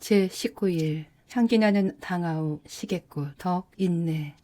제19일 향기나는 당아욱, 시계꽃, 덕, 인내.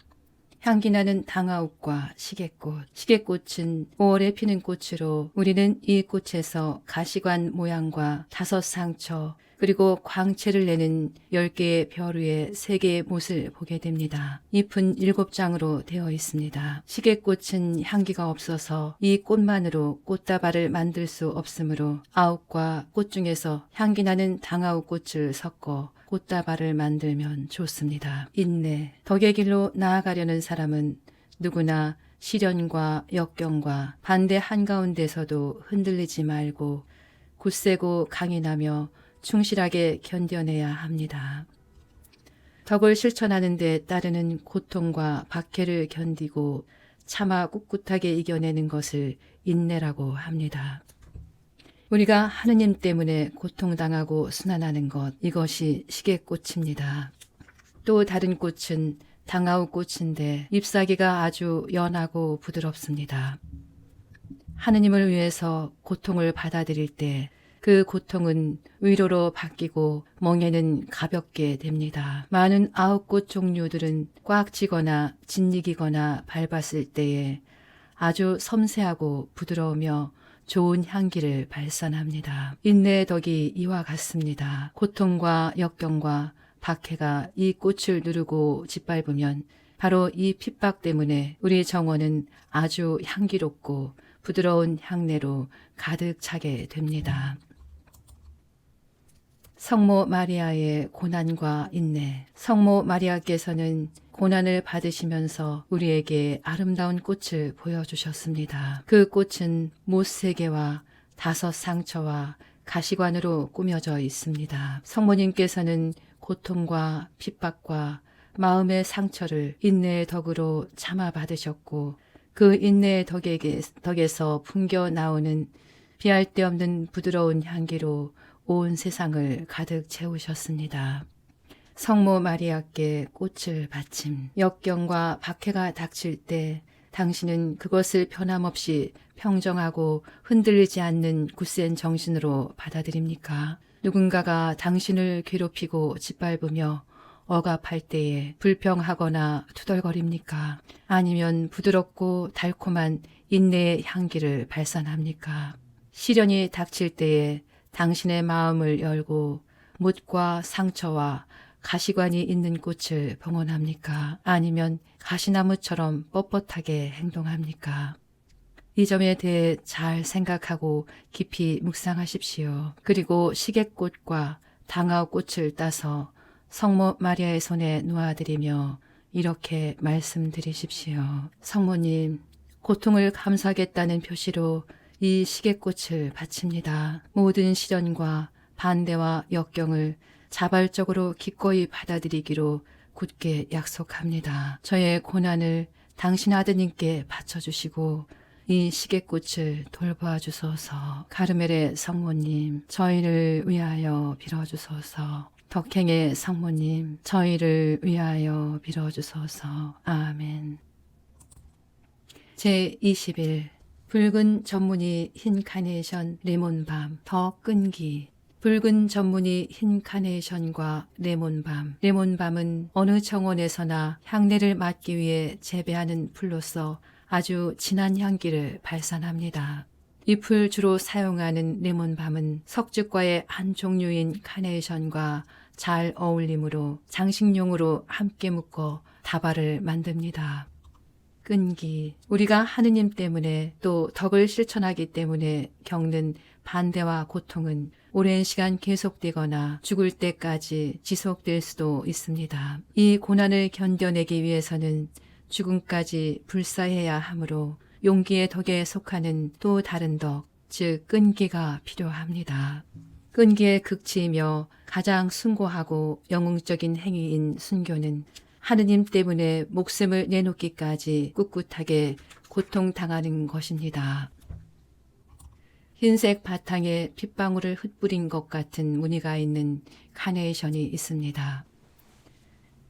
향기나는 당아욱과 시계꽃. 시계꽃은 5월에 피는 꽃으로 우리는 이 꽃에서 가시관 모양과 5상처 그리고 광채를 내는 10개의 별 위에 3개의 못을 보게 됩니다. 잎은 7장으로 되어 있습니다. 시계꽃은 향기가 없어서 이 꽃만으로 꽃다발을 만들 수 없으므로 아욱과 꽃 중에서 향기나는 당아욱 꽃을 섞어 꽃다발을 만들면 좋습니다. 인내. 덕의 길로 나아가려는 사람은 누구나 시련과 역경과 반대 한가운데서도 흔들리지 말고 굳세고 강인하며 충실하게 견뎌내야 합니다. 덕을 실천하는 데 따르는 고통과 박해를 견디고 차마 꿋꿋하게 이겨내는 것을 인내라고 합니다. 우리가 하느님 때문에 고통당하고 순환하는 것, 이것이 시계꽃입니다. 또 다른 꽃은 당아욱 꽃인데 잎사귀가 아주 연하고 부드럽습니다. 하느님을 위해서 고통을 받아들일 때 그 고통은 위로로 바뀌고 멍에는 가볍게 됩니다. 많은 아욱꽃 종류들은 꽉 쥐거나 짓이기거나 밟았을 때에 아주 섬세하고 부드러우며 좋은 향기를 발산합니다. 인내의 덕이 이와 같습니다. 고통과 역경과 박해가 이 꽃을 누르고 짓밟으면 바로 이 핍박 때문에 우리 정원은 아주 향기롭고 부드러운 향내로 가득 차게 됩니다. 성모 마리아의 고난과 인내. 성모 마리아께서는 고난을 받으시면서 우리에게 아름다운 꽃을 보여주셨습니다. 그 꽃은 못 3개와 5상처와 가시관으로 꾸며져 있습니다. 성모님께서는 고통과 핍박과 마음의 상처를 인내의 덕으로 참아 받으셨고 그 인내의 덕에서 풍겨 나오는 비할 데 없는 부드러운 향기로 온 세상을 가득 채우셨습니다. 성모 마리아께 꽃을 바침. 역경과 박해가 닥칠 때 당신은 그것을 변함없이 평정하고 흔들리지 않는 굳센 정신으로 받아들입니까? 누군가가 당신을 괴롭히고 짓밟으며 억압할 때에 불평하거나 투덜거립니까? 아니면 부드럽고 달콤한 인내의 향기를 발산합니까? 시련이 닥칠 때에 당신의 마음을 열고 못과 상처와 가시관이 있는 꽃을 봉헌합니까? 아니면 가시나무처럼 뻣뻣하게 행동합니까? 이 점에 대해 잘 생각하고 깊이 묵상하십시오. 그리고 시계꽃과 당아욱 꽃을 따서 성모 마리아의 손에 놓아드리며 이렇게 말씀드리십시오. 성모님, 고통을 감수하겠다는 표시로 이 시계꽃을 바칩니다. 모든 시련과 반대와 역경을 자발적으로 기꺼이 받아들이기로 굳게 약속합니다. 저의 고난을 당신 아드님께 바쳐주시고 이 시계꽃을 돌보아 주소서. 가르멜의 성모님, 저희를 위하여 빌어주소서. 덕행의 성모님, 저희를 위하여 빌어주소서. 아멘. 제20일 붉은 전무늬 흰 카네이션 레몬밤 더 끈기. 붉은 전무늬 흰 카네이션과 레몬밤. 레몬밤은 어느 정원에서나 향내를 맡기 위해 재배하는 풀로서 아주 진한 향기를 발산합니다. 이 풀 주로 사용하는 레몬밤은 석죽과의 한 종류인 카네이션과 잘 어울리므로 장식용으로 함께 묶어 다발을 만듭니다. 끈기. 우리가 하느님 때문에 또 덕을 실천하기 때문에 겪는 반대와 고통은 오랜 시간 계속되거나 죽을 때까지 지속될 수도 있습니다. 이 고난을 견뎌내기 위해서는 죽음까지 불사해야 하므로 용기의 덕에 속하는 또 다른 덕, 즉 끈기가 필요합니다. 끈기의 극치이며 가장 숭고하고 영웅적인 행위인 순교는 하느님 때문에 목숨을 내놓기까지 꿋꿋하게 고통당하는 것입니다. 흰색 바탕에 핏방울을 흩뿌린 것 같은 무늬가 있는 카네이션이 있습니다.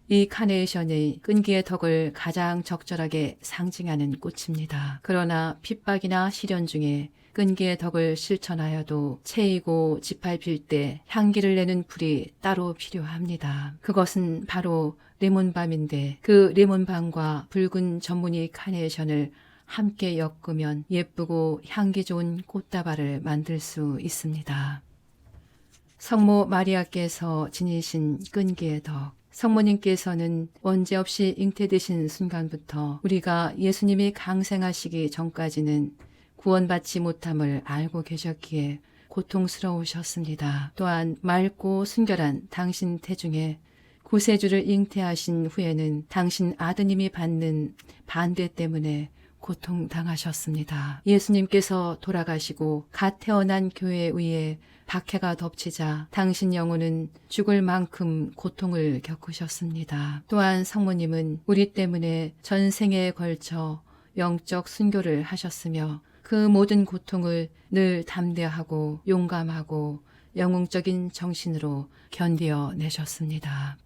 이 카네이션이 끈기의 덕을 가장 적절하게 상징하는 꽃입니다. 그러나 핍박이나 시련 중에 끈기의 덕을 실천하여도 채이고 짓밟힐 때 향기를 내는 불이 따로 필요합니다. 그것은 바로 레몬밤인데 그 레몬밤과 붉은 전무늬 카네이션을 함께 엮으면 예쁘고 향기 좋은 꽃다발을 만들 수 있습니다. 성모 마리아께서 지니신 끈기의 덕. 성모님께서는 원죄 없이 잉태되신 순간부터 우리가 예수님이 강생하시기 전까지는 구원받지 못함을 알고 계셨기에 고통스러우셨습니다. 또한 맑고 순결한 당신 태중에 구세주를 잉태하신 후에는 당신 아드님이 받는 반대 때문에 고통당하셨습니다. 예수님께서 돌아가시고 갓 태어난 교회 위에 박해가 덮치자 당신 영혼은 죽을 만큼 고통을 겪으셨습니다. 또한 성모님은 우리 때문에 전생에 걸쳐 영적 순교를 하셨으며 그 모든 고통을 늘 담대하고 용감하고 영웅적인 정신으로 견디어 내셨습니다.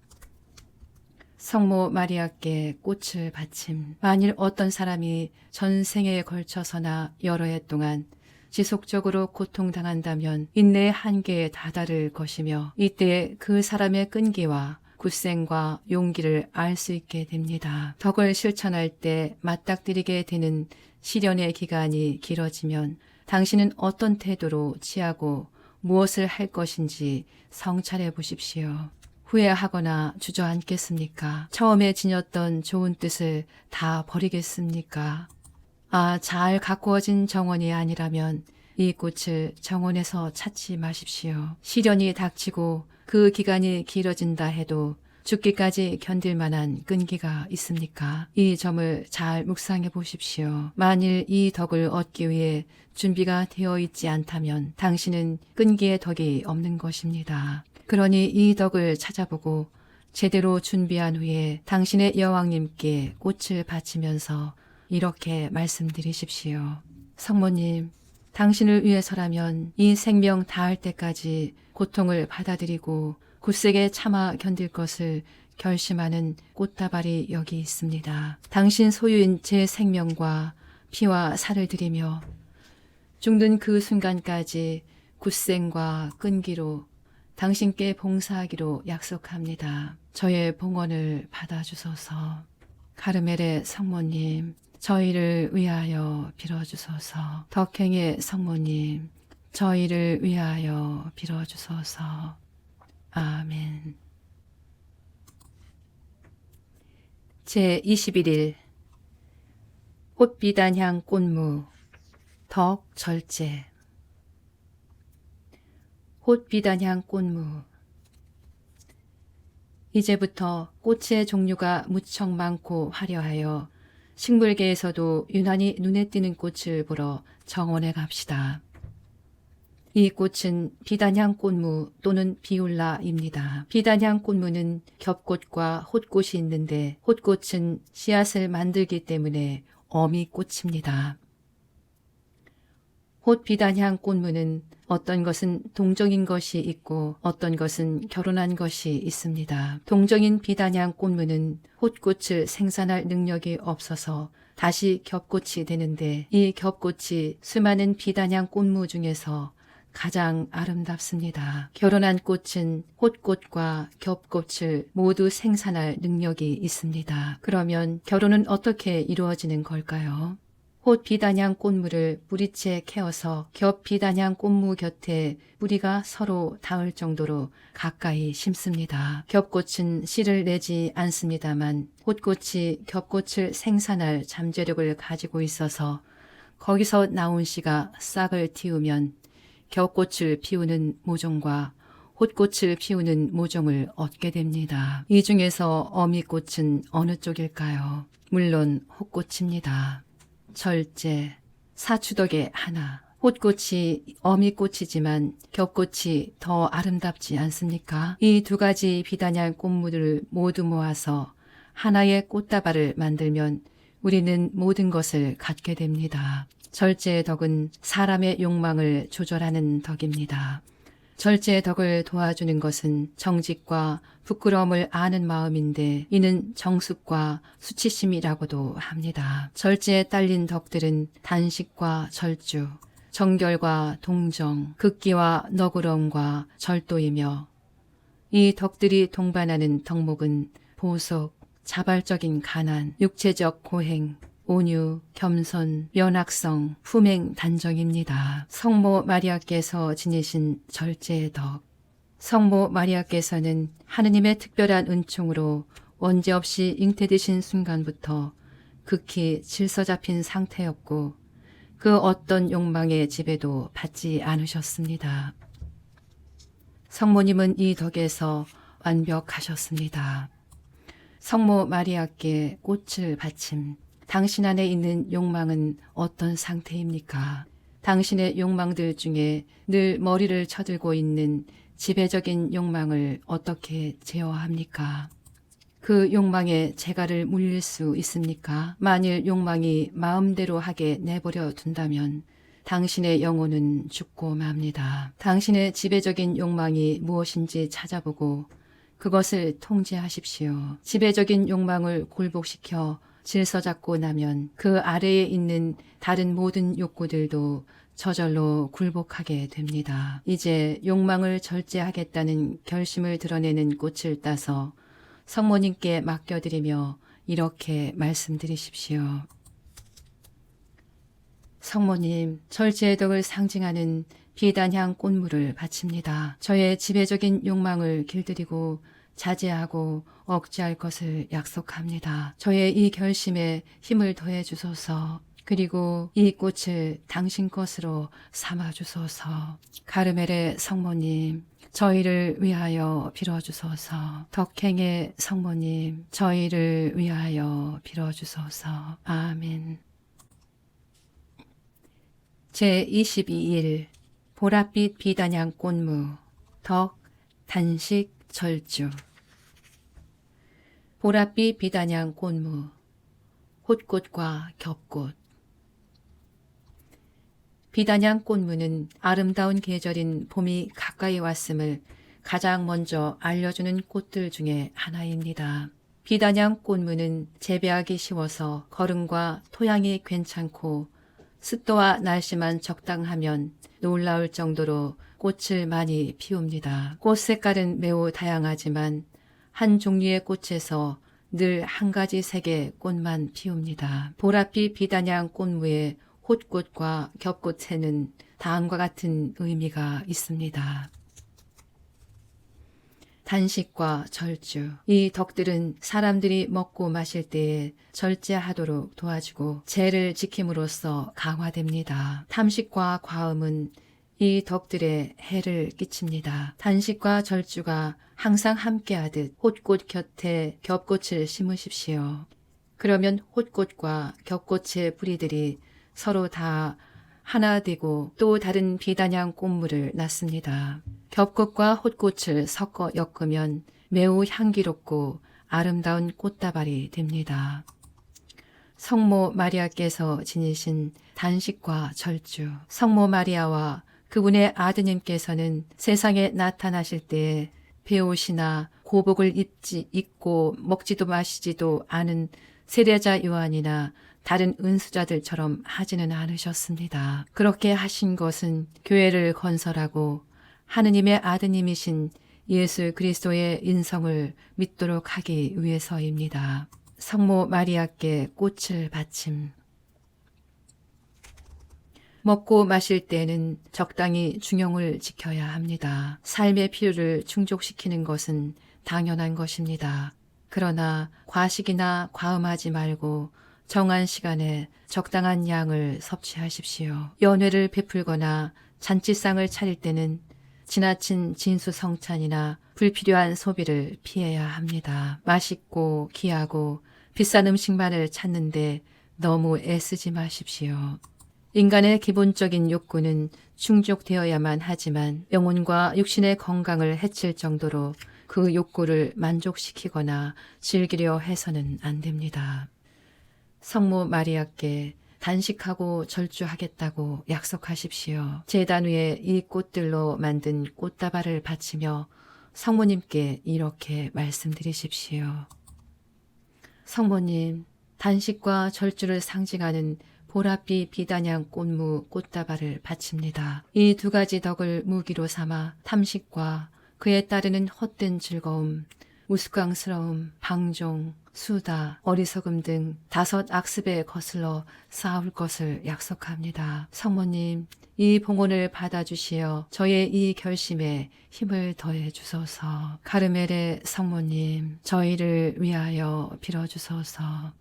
성모 마리아께 꽃을 바침. 만일 어떤 사람이 전생에 걸쳐서나 여러 해 동안 지속적으로 고통당한다면 인내의 한계에 다다를 것이며 이때 그 사람의 끈기와 굳셈과 용기를 알 수 있게 됩니다. 덕을 실천할 때 맞닥뜨리게 되는 시련의 기간이 길어지면 당신은 어떤 태도로 취하고 무엇을 할 것인지 성찰해 보십시오. 후회하거나 주저앉겠습니까? 처음에 지녔던 좋은 뜻을 다 버리겠습니까? 잘 가꾸어진 정원이 아니라면 이 꽃을 정원에서 찾지 마십시오. 시련이 닥치고 그 기간이 길어진다 해도 죽기까지 견딜 만한 끈기가 있습니까? 이 점을 잘 묵상해 보십시오. 만일 이 덕을 얻기 위해 준비가 되어 있지 않다면 당신은 끈기의 덕이 없는 것입니다. 그러니 이 덕을 찾아보고 제대로 준비한 후에 당신의 여왕님께 꽃을 바치면서 이렇게 말씀드리십시오. 성모님, 당신을 위해서라면 이 생명 다할 때까지 고통을 받아들이고 굳세게 참아 견딜 것을 결심하는 꽃다발이 여기 있습니다. 당신 소유인 제 생명과 피와 살을 드리며 죽는 그 순간까지 굳셈과 끈기로 당신께 봉사하기로 약속합니다. 저의 봉헌을 받아주소서. 카르멜의 성모님, 저희를 위하여 빌어주소서. 덕행의 성모님, 저희를 위하여 빌어주소서. 아멘. 제21일 꽃비단향 꽃무 덕 절제. 꽃비단향 꽃무. 이제부터 꽃의 종류가 무척 많고 화려하여 식물계에서도 유난히 눈에 띄는 꽃을 보러 정원에 갑시다. 이 꽃은 비단향 꽃무 또는 비올라입니다. 비단향 꽃무는 겹꽃과 홑꽃이 있는데 홑꽃은 씨앗을 만들기 때문에 어미 꽃입니다. 홑비단향 꽃무는 어떤 것은 동정인 것이 있고 어떤 것은 결혼한 것이 있습니다. 동정인 비단향 꽃무는 홑꽃을 생산할 능력이 없어서 다시 겹꽃이 되는데 이 겹꽃이 수많은 비단향 꽃무 중에서 가장 아름답습니다. 결혼한 꽃은 홑꽃과 겹꽃을 모두 생산할 능력이 있습니다. 그러면 결혼은 어떻게 이루어지는 걸까요? 홑비단향 꽃무를 뿌리채 캐어서 겹비단향 꽃무 곁에 뿌리가 서로 닿을 정도로 가까이 심습니다. 겹꽃은 씨를 내지 않습니다만 홑꽃이 겹꽃을 생산할 잠재력을 가지고 있어서 거기서 나온 씨가 싹을 틔우면 겹꽃을 피우는 모종과 홑꽃을 피우는 모종을 얻게 됩니다. 이 중에서 어미꽃은 어느 쪽일까요? 물론 홑꽃입니다. 절제, 사추덕의 하나. 홑꽃이 어미꽃이지만 겹꽃이 더 아름답지 않습니까? 이 두 가지 비단향 꽃무들을 모두 모아서 하나의 꽃다발을 만들면 우리는 모든 것을 갖게 됩니다. 절제의 덕은 사람의 욕망을 조절하는 덕입니다. 절제의 덕을 도와주는 것은 정직과 부끄러움을 아는 마음인데 이는 정숙과 수치심이라고도 합니다. 절제에 딸린 덕들은 단식과 절주, 정결과 동정, 극기와 너그러움과 절도이며 이 덕들이 동반하는 덕목은 보석, 자발적인 가난, 육체적 고행, 온유, 겸손, 면학성, 품행, 단정입니다. 성모 마리아께서 지니신 절제의 덕. 성모 마리아께서는 하느님의 특별한 은총으로 원죄 없이 잉태되신 순간부터 극히 질서 잡힌 상태였고 그 어떤 욕망의 지배도 받지 않으셨습니다. 성모님은 이 덕에서 완벽하셨습니다. 성모 마리아께 꽃을 바침, 당신 안에 있는 욕망은 어떤 상태입니까? 당신의 욕망들 중에 늘 머리를 쳐들고 있는 지배적인 욕망을 어떻게 제어합니까? 그 욕망에 재갈을 물릴 수 있습니까? 만일 욕망이 마음대로 하게 내버려 둔다면 당신의 영혼은 죽고 맙니다. 당신의 지배적인 욕망이 무엇인지 찾아보고 그것을 통제하십시오. 지배적인 욕망을 굴복시켜 질서 잡고 나면 그 아래에 있는 다른 모든 욕구들도 저절로 굴복하게 됩니다. 이제 욕망을 절제하겠다는 결심을 드러내는 꽃을 따서 성모님께 맡겨드리며 이렇게 말씀드리십시오. 성모님, 절제의 덕을 상징하는 비단향 꽃물을 바칩니다. 저의 지배적인 욕망을 길들이고 자제하고 억제할 것을 약속합니다. 저의 이 결심에 힘을 더해 주소서. 그리고 이 꽃을 당신 것으로 삼아 주소서. 가르멜의 성모님, 저희를 위하여 빌어주소서. 덕행의 성모님, 저희를 위하여 빌어주소서. 아멘. 제22일 보랏빛 비단향 꽃무 덕 단식 절주. 보랏빛 비단향 꽃무 홑꽃과 겹꽃. 비단향 꽃무는 아름다운 계절인 봄이 가까이 왔음을 가장 먼저 알려주는 꽃들 중에 하나입니다. 비단향 꽃무는 재배하기 쉬워서 거름과 토양이 괜찮고 습도와 날씨만 적당하면 놀라울 정도로 꽃을 많이 피웁니다. 꽃 색깔은 매우 다양하지만 한 종류의 꽃에서 늘 한 가지 색의 꽃만 피웁니다. 보랏빛 비단향 꽃무의 홑꽃과 겹꽃에는 다음과 같은 의미가 있습니다. 단식과 절주. 이 덕들은 사람들이 먹고 마실 때에 절제하도록 도와주고 죄를 지킴으로써 강화됩니다. 탐식과 과음은 이 덕들의 해를 끼칩니다. 단식과 절주가 항상 함께하듯 홑꽃 곁에 겹꽃을 심으십시오. 그러면 홑꽃과 겹꽃의 뿌리들이 서로 다 하나 되고 또 다른 비단향 꽃물을 낳습니다. 겹꽃과 홑꽃을 섞어 엮으면 매우 향기롭고 아름다운 꽃다발이 됩니다. 성모 마리아께서 지니신 단식과 절주. 성모 마리아와 그분의 아드님께서는 세상에 나타나실 때에 베옷이나 고복을 입고 먹지도 마시지도 않은 세례자 요한이나 다른 은수자들처럼 하지는 않으셨습니다. 그렇게 하신 것은 교회를 건설하고 하느님의 아드님이신 예수 그리스도의 인성을 믿도록 하기 위해서입니다. 성모 마리아께 꽃을 바침. 먹고 마실 때는 적당히 중용을 지켜야 합니다. 삶의 필요를 충족시키는 것은 당연한 것입니다. 그러나 과식이나 과음하지 말고 정한 시간에 적당한 양을 섭취하십시오. 연회를 베풀거나 잔치상을 차릴 때는 지나친 진수성찬이나 불필요한 소비를 피해야 합니다. 맛있고 귀하고 비싼 음식만을 찾는데 너무 애쓰지 마십시오. 인간의 기본적인 욕구는 충족되어야만 하지만 영혼과 육신의 건강을 해칠 정도로 그 욕구를 만족시키거나 즐기려 해서는 안 됩니다. 성모 마리아께 단식하고 절주하겠다고 약속하십시오. 제단 위에 이 꽃들로 만든 꽃다발을 바치며 성모님께 이렇게 말씀드리십시오. 성모님, 단식과 절주를 상징하는 보랏빛 비단향 꽃무 꽃다발을 바칩니다. 이 두 가지 덕을 무기로 삼아 탐식과 그에 따르는 헛된 즐거움, 우스꽝스러움, 방종, 수다, 어리석음 등 5 악습에 거슬러 싸울 것을 약속합니다. 성모님, 이 봉헌을 받아주시어 저의 이 결심에 힘을 더해 주소서. 가르멜의 성모님, 저희를 위하여 빌어주소서.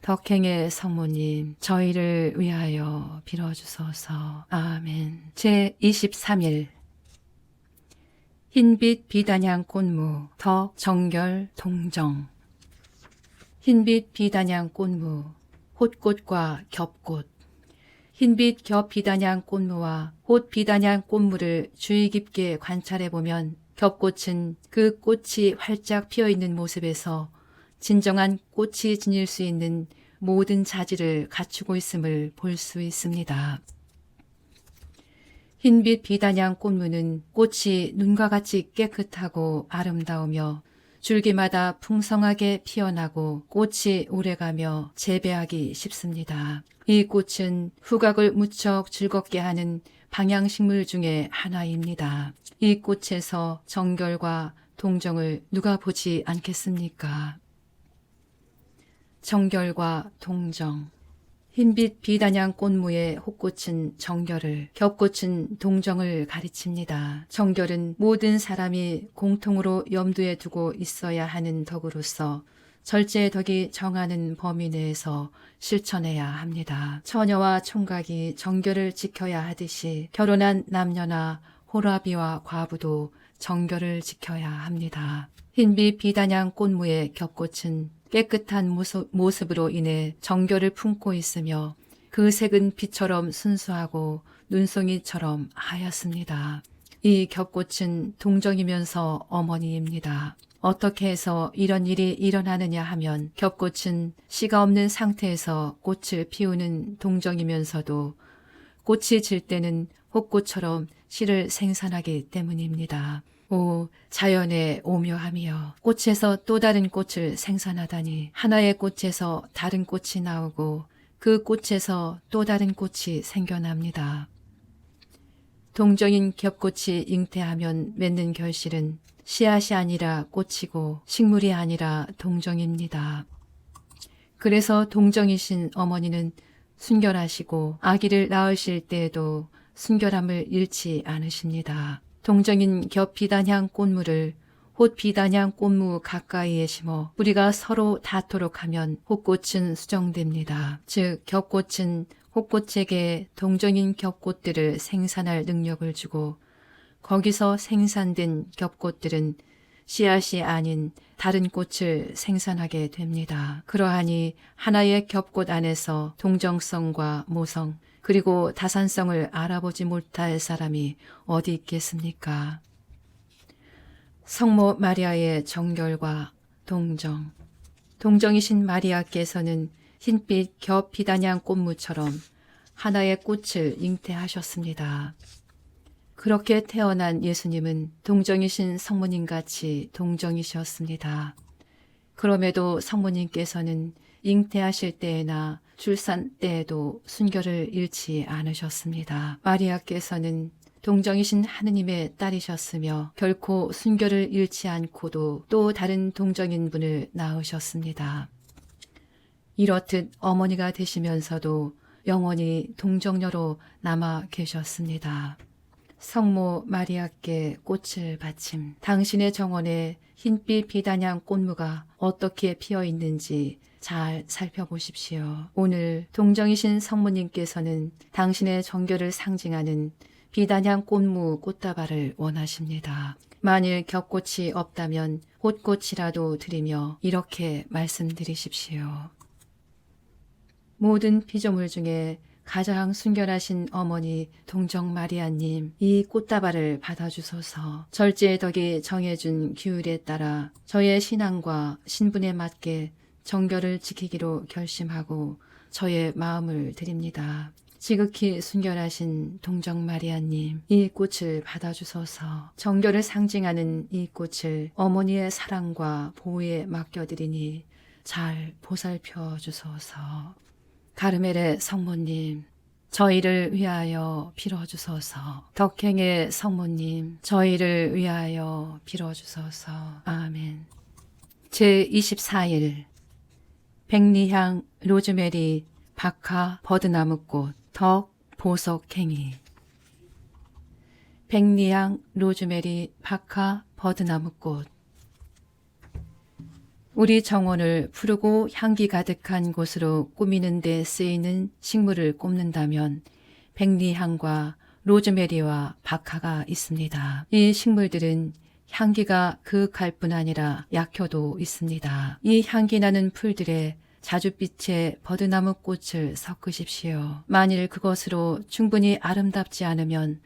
덕행의 성모님, 저희를 위하여 빌어주소서. 아멘. 제23일 흰빛 비단향 꽃무 덕 정결 동정. 흰빛 비단향 꽃무 홑꽃과 겹꽃. 흰빛 겹 비단향 꽃무와 홑 비단향 꽃무를 주의 깊게 관찰해보면 겹꽃은 그 꽃이 활짝 피어있는 모습에서 진정한 꽃이 지닐 수 있는 모든 자질을 갖추고 있음을 볼 수 있습니다. 흰빛 비단향 꽃무는 꽃이 눈과 같이 깨끗하고 아름다우며 줄기마다 풍성하게 피어나고 꽃이 오래가며 재배하기 쉽습니다. 이 꽃은 후각을 무척 즐겁게 하는 방향식물 중에 하나입니다. 이 꽃에서 정결과 동정을 누가 보지 않겠습니까? 정결과 동정. 흰빛 비단향 꽃무의 홑꽃은 정결을, 겹꽃은 동정을 가르칩니다. 정결은 모든 사람이 공통으로 염두에 두고 있어야 하는 덕으로서 절제의 덕이 정하는 범위 내에서 실천해야 합니다. 처녀와 총각이 정결을 지켜야 하듯이 결혼한 남녀나 호라비와 과부도 정결을 지켜야 합니다. 흰빛 비단향 꽃무의 겹꽃은 깨끗한 모습으로 인해 정결을 품고 있으며 그 색은 빛처럼 순수하고 눈송이처럼 하얗습니다. 이 겹꽃은 동정이면서 어머니입니다. 어떻게 해서 이런 일이 일어나느냐 하면 겹꽃은 씨가 없는 상태에서 꽃을 피우는 동정이면서도 꽃이 질 때는 홑꽃처럼 씨를 생산하기 때문입니다. 오, 자연의 오묘함이여. 꽃에서 또 다른 꽃을 생산하다니. 하나의 꽃에서 다른 꽃이 나오고 그 꽃에서 또 다른 꽃이 생겨납니다. 동정인 겹꽃이 잉태하면 맺는 결실은 씨앗이 아니라 꽃이고 식물이 아니라 동정입니다. 그래서 동정이신 어머니는 순결하시고 아기를 낳으실 때에도 순결함을 잃지 않으십니다. 동정인 겹 비단향 꽃무를 홑 비단향 꽃무 가까이에 심어 뿌리가 서로 닿도록 하면 홑꽃은 수정됩니다. 즉 겹꽃은 홑꽃에게 동정인 겹꽃들을 생산할 능력을 주고 거기서 생산된 겹꽃들은 씨앗이 아닌 다른 꽃을 생산하게 됩니다. 그러하니 하나의 겹꽃 안에서 동정성과 모성 그리고 다산성을 알아보지 못할 사람이 어디 있겠습니까? 성모 마리아의 정결과 동정. 동정이신 마리아께서는 흰빛 겹 비단향 꽃무처럼 하나의 꽃을 잉태하셨습니다. 그렇게 태어난 예수님은 동정이신 성모님같이 동정이셨습니다. 그럼에도 성모님께서는 잉태하실 때에나 출산 때에도 순결을 잃지 않으셨습니다. 마리아께서는 동정이신 하느님의 딸이셨으며 결코 순결을 잃지 않고도 또 다른 동정인 분을 낳으셨습니다. 이렇듯 어머니가 되시면서도 영원히 동정녀로 남아 계셨습니다. 성모 마리아께 꽃을 바침. 당신의 정원에 흰빛 비단향 꽃무가 어떻게 피어 있는지 잘 살펴보십시오. 오늘 동정이신 성모님께서는 당신의 정결을 상징하는 비단향 꽃무 꽃다발을 원하십니다. 만일 겹꽃이 없다면 홑꽃이라도 드리며 이렇게 말씀드리십시오. 모든 피조물 중에 가장 순결하신 어머니 동정 마리아님, 이 꽃다발을 받아주소서. 절제의 덕이 정해준 규율에 따라 저의 신앙과 신분에 맞게 정결을 지키기로 결심하고 저의 마음을 드립니다. 지극히 순결하신 동정 마리아님, 이 꽃을 받아주소서. 정결을 상징하는 이 꽃을 어머니의 사랑과 보호에 맡겨드리니 잘 보살펴 주소서. 가르멜의 성모님, 저희를 위하여 빌어주소서. 덕행의 성모님, 저희를 위하여 빌어주소서. 아멘. 제24일 백리향, 로즈메리, 박하, 버드나무꽃, 덕, 보석행위. 백리향, 로즈메리, 박하, 버드나무꽃. 우리 정원을 푸르고 향기 가득한 곳으로 꾸미는 데 쓰이는 식물을 꼽는다면 백리향과 로즈메리와 박하가 있습니다. 이 식물들은 향기가 그윽할 뿐 아니라 약효도 있습니다. 이 향기 나는 풀들에 자줏빛의 버드나무 꽃을 섞으십시오. 만일 그것으로 충분히 아름답지 않으면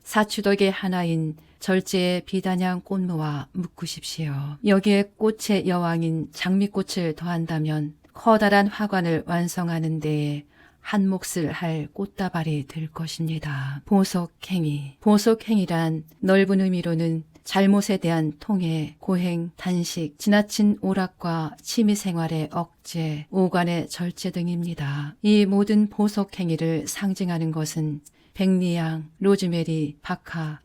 사추덕의 하나인 절제의 비단향 꽃무와 묶으십시오. 여기에 꽃의 여왕인 장미꽃을 더한다면 커다란 화관을 완성하는 데에 한 몫을 할 꽃다발이 될 것입니다. 보석행위. 보석행위란 넓은 의미로는 잘못에 대한 통해, 고행, 단식, 지나친 오락과 취미생활의 억제, 오간의 절제 등입니다. 이 모든 보석행위를 상징하는 것은 백리향, 로즈메리, 박하,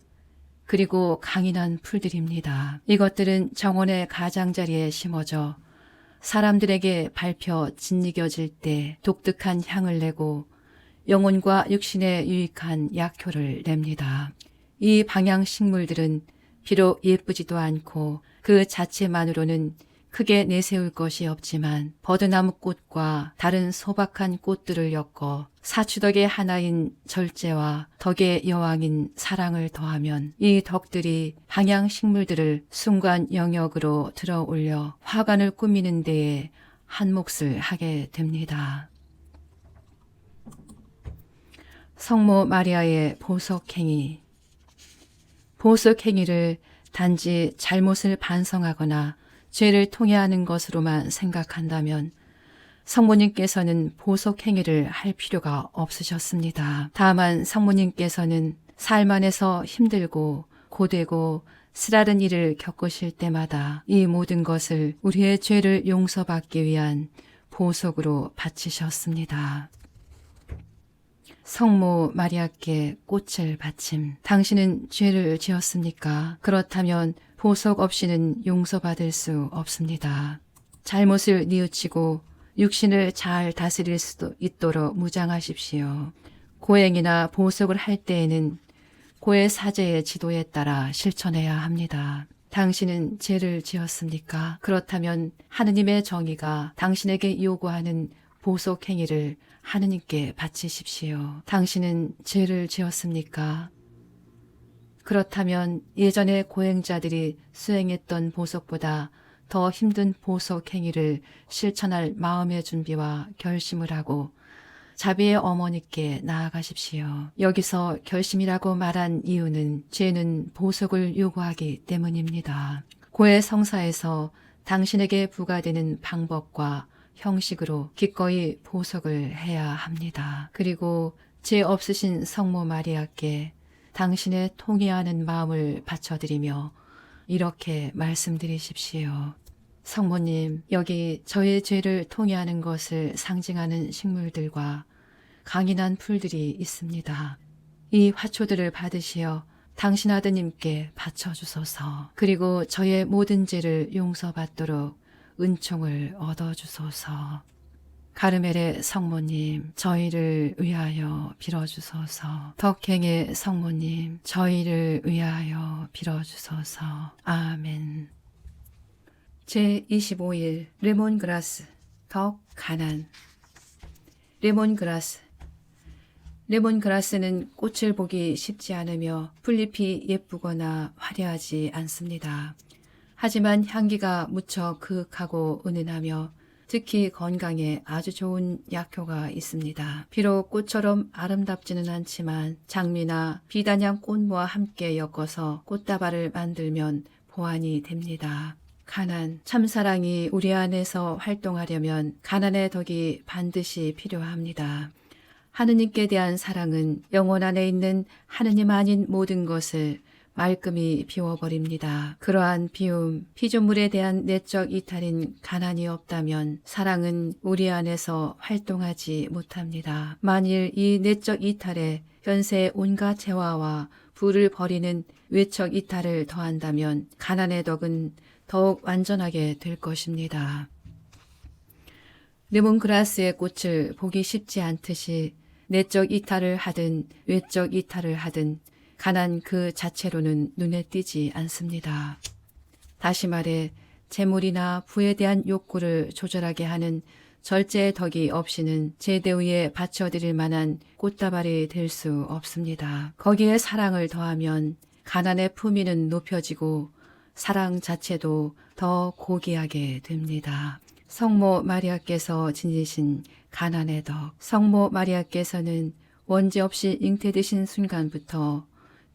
그리고 강인한 풀들입니다. 이것들은 정원의 가장자리에 심어져 사람들에게 밟혀 짓이겨질 때 독특한 향을 내고 영혼과 육신에 유익한 약효를 냅니다. 이 방향식물들은 비록 예쁘지도 않고 그 자체만으로는 크게 내세울 것이 없지만 버드나무꽃과 다른 소박한 꽃들을 엮어 사추덕의 하나인 절제와 덕의 여왕인 사랑을 더하면 이 덕들이 방향식물들을 순간 영역으로 들어 올려 화관을 꾸미는 데에 한 몫을 하게 됩니다. 성모 마리아의 보석행위. 보석행위를 단지 잘못을 반성하거나 죄를 통해하는 것으로만 생각한다면 성모님께서는 보석행위를 할 필요가 없으셨습니다. 다만 성모님께서는 삶 안에서 힘들고 고되고 쓰라른 일을 겪으실 때마다 이 모든 것을 우리의 죄를 용서받기 위한 보석으로 바치셨습니다. 성모 마리아께 꽃을 바침. 당신은 죄를 지었습니까? 그렇다면 보석 없이는 용서받을 수 없습니다. 잘못을 뉘우치고 육신을 잘 다스릴 수 있도록 무장하십시오. 고행이나 보석을 할 때에는 고해 사제의 지도에 따라 실천해야 합니다. 당신은 죄를 지었습니까? 그렇다면 하느님의 정의가 당신에게 요구하는 보석 행위를 하느님께 바치십시오. 당신은 죄를 지었습니까? 그렇다면 예전의 고행자들이 수행했던 보석보다 더 힘든 보석 행위를 실천할 마음의 준비와 결심을 하고 자비의 어머니께 나아가십시오. 여기서 결심이라고 말한 이유는 죄는 보석을 요구하기 때문입니다. 고해 성사에서 당신에게 부과되는 방법과 형식으로 기꺼이 보석을 해야 합니다. 그리고 죄 없으신 성모 마리아께 당신의 통회하는 마음을 바쳐드리며 이렇게 말씀드리십시오. 성모님, 여기 저의 죄를 통회하는 것을 상징하는 식물들과 강인한 풀들이 있습니다. 이 화초들을 받으시어 당신 아드님께 바쳐주소서. 그리고 저의 모든 죄를 용서받도록 은총을 얻어주소서. 가르멜의 성모님, 저희를 위하여 빌어주소서. 덕행의 성모님, 저희를 위하여 빌어주소서. 아멘. 제25일 레몬그라스, 덕 가난. 레몬그라스. 레몬그라스는 꽃을 보기 쉽지 않으며 풀잎이 예쁘거나 화려하지 않습니다. 하지만 향기가 무척 그윽하고 은은하며 특히 건강에 아주 좋은 약효가 있습니다. 비록 꽃처럼 아름답지는 않지만 장미나 비단향 꽃무와 함께 엮어서 꽃다발을 만들면 보완이 됩니다. 가난, 참사랑이 우리 안에서 활동하려면 가난의 덕이 반드시 필요합니다. 하느님께 대한 사랑은 영혼 안에 있는 하느님 아닌 모든 것을 말끔히 비워버립니다. 그러한 비움, 피조물에 대한 내적 이탈인 가난이 없다면 사랑은 우리 안에서 활동하지 못합니다. 만일 이 내적 이탈에 현세의 온갖 재화와 부를 버리는 외적 이탈을 더한다면 가난의 덕은 더욱 완전하게 될 것입니다. 레몬그라스의 꽃을 보기 쉽지 않듯이 내적 이탈을 하든 외적 이탈을 하든 가난 그 자체로는 눈에 띄지 않습니다. 다시 말해 재물이나 부에 대한 욕구를 조절하게 하는 절제의 덕이 없이는 제대 위에 바쳐드릴 만한 꽃다발이 될 수 없습니다. 거기에 사랑을 더하면 가난의 품위는 높여지고 사랑 자체도 더 고귀하게 됩니다. 성모 마리아께서 지니신 가난의 덕. 성모 마리아께서는 원죄 없이 잉태되신 순간부터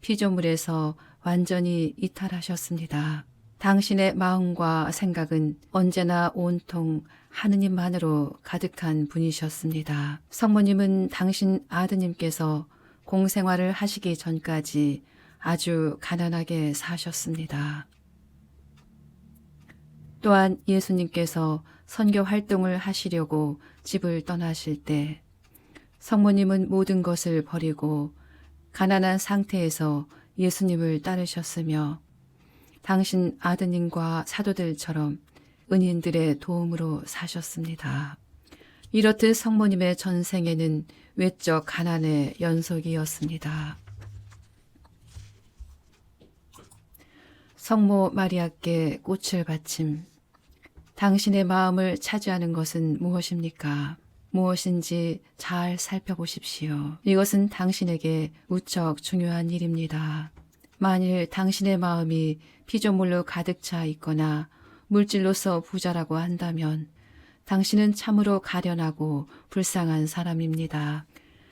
피조물에서 완전히 이탈하셨습니다. 당신의 마음과 생각은 언제나 온통 하느님만으로 가득한 분이셨습니다. 성모님은 당신 아드님께서 공생활을 하시기 전까지 아주 가난하게 사셨습니다. 또한 예수님께서 선교 활동을 하시려고 집을 떠나실 때 성모님은 모든 것을 버리고 가난한 상태에서 예수님을 따르셨으며 당신 아드님과 사도들처럼 은인들의 도움으로 사셨습니다. 이렇듯 성모님의 전생에는 외적 가난의 연속이었습니다. 성모 마리아께 꽃을 바침. 당신의 마음을 차지하는 것은 무엇입니까? 무엇인지 잘 살펴보십시오. 이것은 당신에게 무척 중요한 일입니다. 만일 당신의 마음이 피조물로 가득 차 있거나 물질로서 부자라고 한다면 당신은 참으로 가련하고 불쌍한 사람입니다.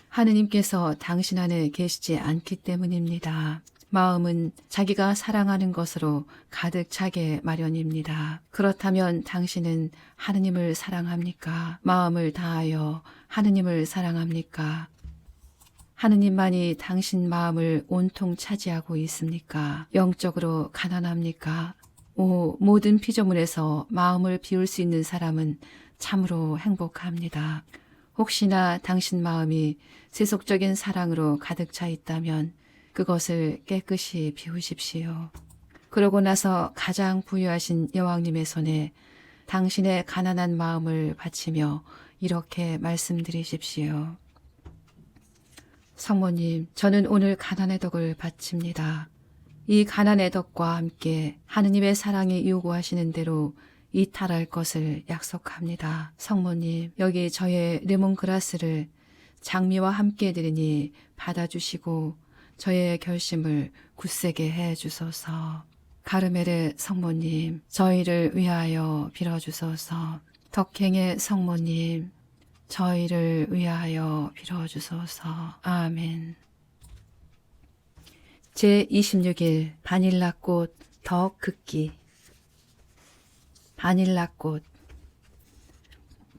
하느님께서 당신 안에 계시지 않기 때문입니다. 마음은 자기가 사랑하는 것으로 가득 차게 마련입니다. 그렇다면 당신은 하느님을 사랑합니까? 마음을 다하여 하느님을 사랑합니까? 하느님만이 당신 마음을 온통 차지하고 있습니까? 영적으로 가난합니까? 모든 피조물에서 마음을 비울 수 있는 사람은 참으로 행복합니다. 혹시나 당신 마음이 세속적인 사랑으로 가득 차 있다면 그것을 깨끗이 비우십시오. 그러고 나서 가장 부유하신 여왕님의 손에 당신의 가난한 마음을 바치며 이렇게 말씀드리십시오. 성모님, 저는 오늘 가난의 덕을 바칩니다. 이 가난의 덕과 함께 하느님의 사랑이 요구하시는 대로 이탈할 것을 약속합니다. 성모님, 여기 저의 레몬그라스를 장미와 함께 드리니 받아주시고 저의 결심을 굳세게 해주소서. 가르멜의 성모님, 저희를 위하여 빌어주소서. 덕행의 성모님, 저희를 위하여 빌어주소서. 아멘. 제26일 바닐라꽃 더 긋기. 바닐라꽃.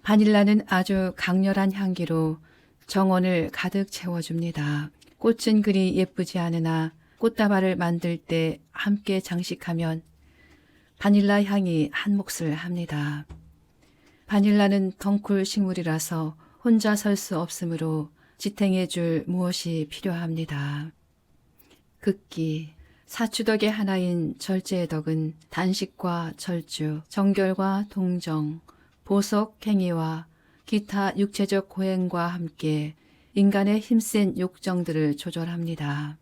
바닐라는 아주 강렬한 향기로 정원을 가득 채워줍니다. 꽃은 그리 예쁘지 않으나 꽃다발을 만들 때 함께 장식하면 바닐라 향이 한 몫을 합니다. 바닐라는 덩쿨 식물이라서 혼자 설 수 없으므로 지탱해 줄 무엇이 필요합니다. 긋기. 사추덕의 하나인 절제의 덕은 단식과 절주, 정결과 동정, 보석 행위와 기타 육체적 고행과 함께 인간의 힘센 욕정들을 조절합니다.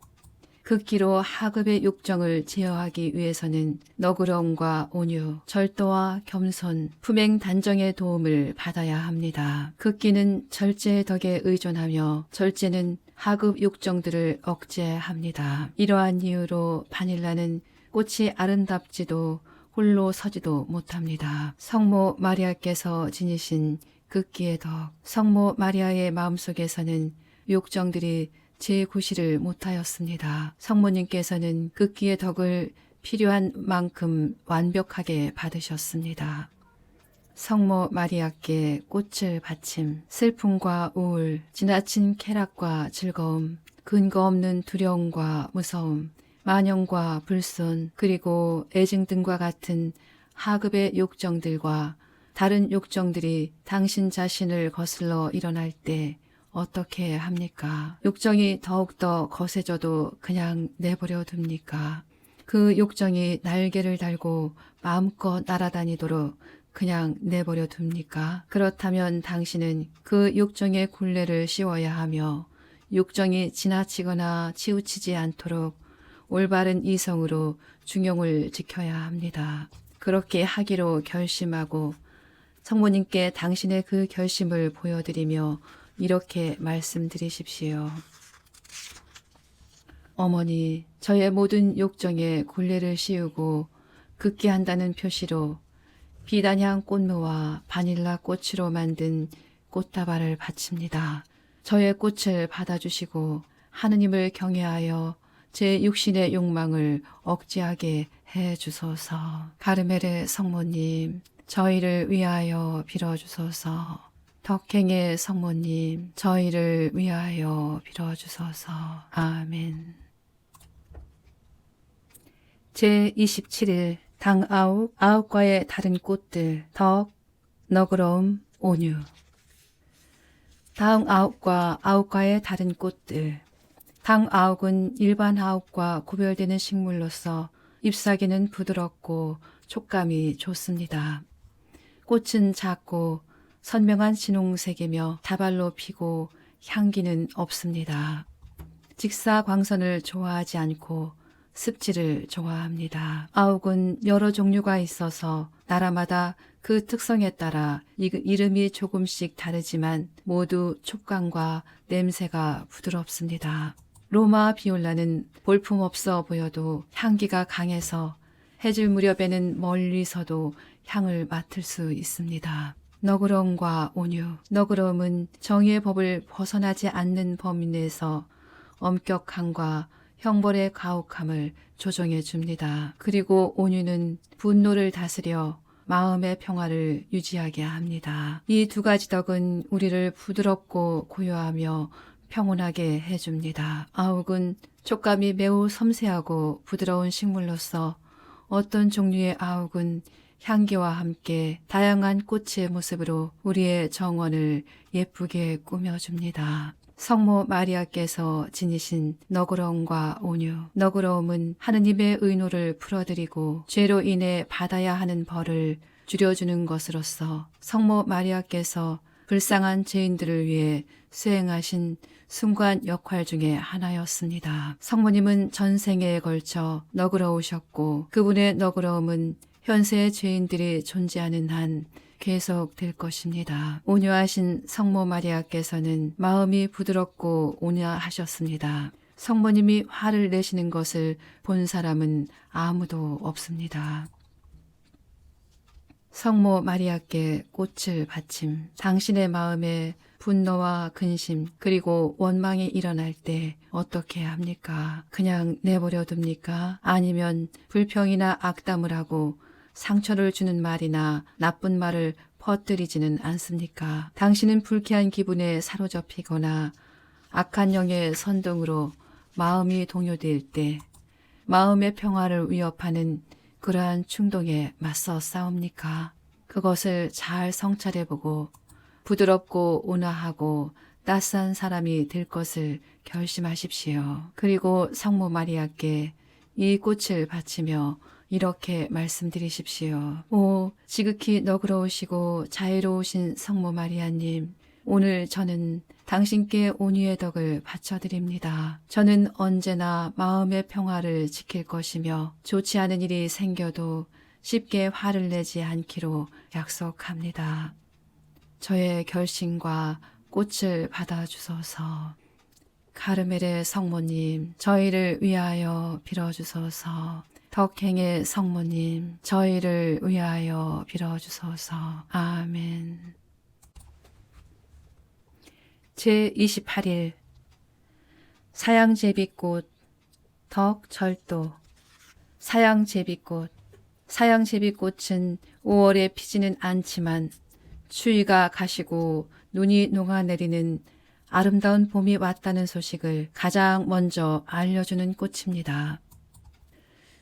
긋기로 하급의 욕정을 제어하기 위해서는 너그러움과 온유, 절도와 겸손, 품행 단정의 도움을 받아야 합니다. 긋기는 절제의 덕에 의존하며 절제는 하급 욕정들을 억제합니다. 이러한 이유로 바닐라는 꽃이 아름답지도 홀로 서지도 못합니다. 성모 마리아께서 지니신 긋기의 덕. 성모 마리아의 마음속에서는 욕정들이 제구시를 못하였습니다. 성모님께서는 긋기의 덕을 필요한 만큼 완벽하게 받으셨습니다. 성모 마리아께 꽃을 바침. 슬픔과 우울, 지나친 쾌락과 즐거움, 근거 없는 두려움과 무서움, 만영과 불손 그리고 애증 등과 같은 하급의 욕정들과 다른 욕정들이 당신 자신을 거슬러 일어날 때 어떻게 합니까? 욕정이 더욱더 거세져도 그냥 내버려 둡니까? 그 욕정이 날개를 달고 마음껏 날아다니도록 그냥 내버려 둡니까? 그렇다면 당신은 그 욕정의 굴레를 씌워야 하며 욕정이 지나치거나 치우치지 않도록 올바른 이성으로 중용을 지켜야 합니다. 그렇게 하기로 결심하고 성모님께 당신의 그 결심을 보여드리며 이렇게 말씀드리십시오. 어머니, 저의 모든 욕정에 굴레를 씌우고 극게 한다는 표시로 비단향 꽃무와 바닐라 꽃으로 만든 꽃다발을 바칩니다. 저의 꽃을 받아주시고 하느님을 경외하여 제 육신의 욕망을 억제하게 해주소서. 가르멜의 성모님, 저희를 위하여 빌어주소서. 덕행의 성모님, 저희를 위하여 빌어주소서. 아멘. 제27일 당 아홉과의 다른 꽃들, 덕, 너그러움, 온유. 당 아홉과의 다른 꽃들. 당 아홉은 일반 아홉과 구별되는 식물로서 잎사귀는 부드럽고 촉감이 좋습니다. 꽃은 작고 선명한 진홍색이며 다발로 피고 향기는 없습니다. 직사광선을 좋아하지 않고 습지를 좋아합니다. 아욱은 여러 종류가 있어서 나라마다 그 특성에 따라 이름이 조금씩 다르지만 모두 촉감과 냄새가 부드럽습니다. 로마 비올라는 볼품없어 보여도 향기가 강해서 해질 무렵에는 멀리서도 향을 맡을 수 있습니다. 너그러움과 온유. 너그러움은 정의의 법을 벗어나지 않는 범위 내에서 엄격함과 형벌의 가혹함을 조정해 줍니다. 그리고 온유는 분노를 다스려 마음의 평화를 유지하게 합니다. 이 두 가지 덕은 우리를 부드럽고 고요하며 평온하게 해줍니다. 아욱은 촉감이 매우 섬세하고 부드러운 식물로서 어떤 종류의 아욱은 향기와 함께 다양한 꽃의 모습으로 우리의 정원을 예쁘게 꾸며줍니다. 성모 마리아께서 지니신 너그러움과 온유. 너그러움은 하느님의 의노를 풀어드리고 죄로 인해 받아야 하는 벌을 줄여주는 것으로서 성모 마리아께서 불쌍한 죄인들을 위해 수행하신 숭고한 역할 중에 하나였습니다. 성모님은 전생에 걸쳐 너그러우셨고 그분의 너그러움은 현세의 죄인들이 존재하는 한 계속될 것입니다. 온유하신 성모 마리아께서는 마음이 부드럽고 온유하셨습니다. 성모님이 화를 내시는 것을 본 사람은 아무도 없습니다. 성모 마리아께 꽃을 바침. 당신의 마음에 분노와 근심 그리고 원망이 일어날 때 어떻게 합니까? 그냥 내버려 둡니까? 아니면 불평이나 악담을 하고 상처를 주는 말이나 나쁜 말을 퍼뜨리지는 않습니까? 당신은 불쾌한 기분에 사로잡히거나 악한 영의 선동으로 마음이 동요될 때 마음의 평화를 위협하는 그러한 충동에 맞서 싸웁니까? 그것을 잘 성찰해보고 부드럽고 온화하고 따스한 사람이 될 것을 결심하십시오. 그리고 성모 마리아께 이 꽃을 바치며 이렇게 말씀드리십시오. 오, 지극히 너그러우시고 자애로우신 성모 마리아님, 오늘 저는 당신께 온유의 덕을 바쳐드립니다. 저는 언제나 마음의 평화를 지킬 것이며 좋지 않은 일이 생겨도 쉽게 화를 내지 않기로 약속합니다. 저의 결심과 꽃을 받아주소서. 가르멜의 성모님, 저희를 위하여 빌어주소서. 덕행의 성모님, 저희를 위하여 빌어주소서. 아멘. 제28일 사양제비꽃, 덕절도. 사양제비꽃. 사양제비꽃은 5월에 피지는 않지만 추위가 가시고 눈이 녹아내리는 아름다운 봄이 왔다는 소식을 가장 먼저 알려주는 꽃입니다.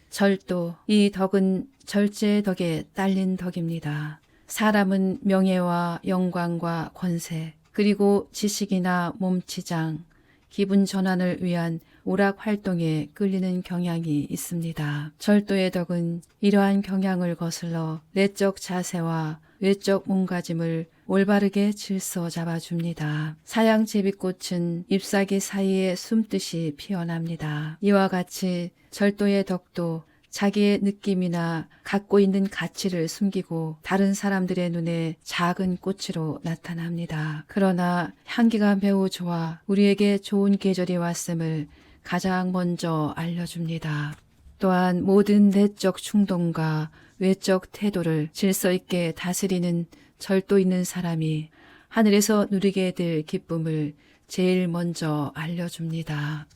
절도, 이 덕은 절제의 덕에 딸린 덕입니다. 사람은 명예와 영광과 권세, 그리고 지식이나 몸치장, 기분 전환을 위한 오락 활동에 끌리는 경향이 있습니다. 절도의 덕은 이러한 경향을 거슬러 내적 자세와 외적 몸가짐을 올바르게 질서 잡아줍니다. 사양 제비꽃은 잎사귀 사이에 숨듯이 피어납니다. 이와 같이 절도의 덕도 자기의 느낌이나 갖고 있는 가치를 숨기고 다른 사람들의 눈에 작은 꽃으로 나타납니다. 그러나 향기가 매우 좋아 우리에게 좋은 계절이 왔음을 가장 먼저 알려줍니다. 또한 모든 내적 충동과 외적 태도를 질서 있게 다스리는 절도 있는 사람이 하늘에서 누리게 될 기쁨을 제일 먼저 알려줍니다.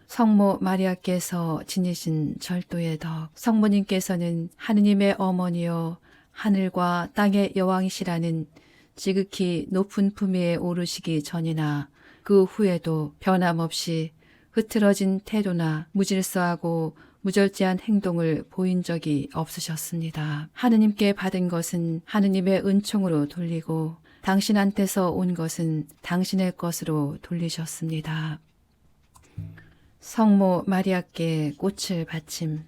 성모 마리아께서 지니신 절도의 덕, 성모님께서는 하느님의 어머니요 하늘과 땅의 여왕이시라는 지극히 높은 품위에 오르시기 전이나 그 후에도 변함없이 흐트러진 태도나 무질서하고 무절제한 행동을 보인 적이 없으셨습니다. 하느님께 받은 것은 하느님의 은총으로 돌리고 당신한테서 온 것은 당신의 것으로 돌리셨습니다. 성모 마리아께 꽃을 바침.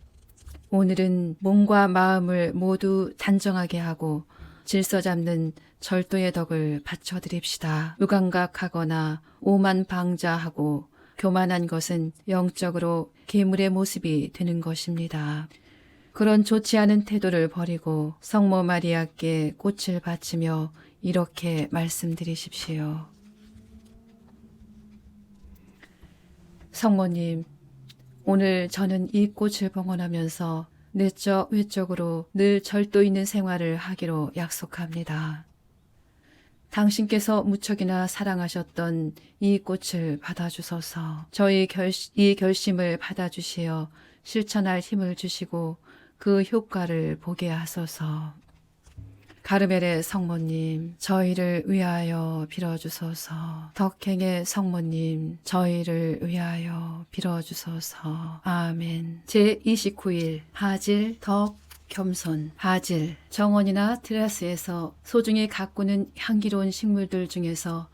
오늘은 몸과 마음을 모두 단정하게 하고 질서 잡는 절도의 덕을 바쳐드립시다. 무감각하거나 오만방자하고 교만한 것은 영적으로 괴물의 모습이 되는 것입니다. 그런 좋지 않은 태도를 버리고 성모 마리아께 꽃을 바치며 이렇게 말씀드리십시오. 성모님, 오늘 저는 이 꽃을 봉헌하면서 내적 외적으로 늘 절도 있는 생활을 하기로 약속합니다. 당신께서 무척이나 사랑하셨던 이 꽃을 받아주소서. 저희 이 결심을 받아주시어 실천할 힘을 주시고 그 효과를 보게 하소서. 가르멜의 성모님, 저희를 위하여 빌어주소서. 덕행의 성모님, 저희를 위하여 빌어주소서. 아멘. 제29일 바질 덕 겸손. 바질, 정원이나 테라스에서 소중히 가꾸는 향기로운 식물들 중에서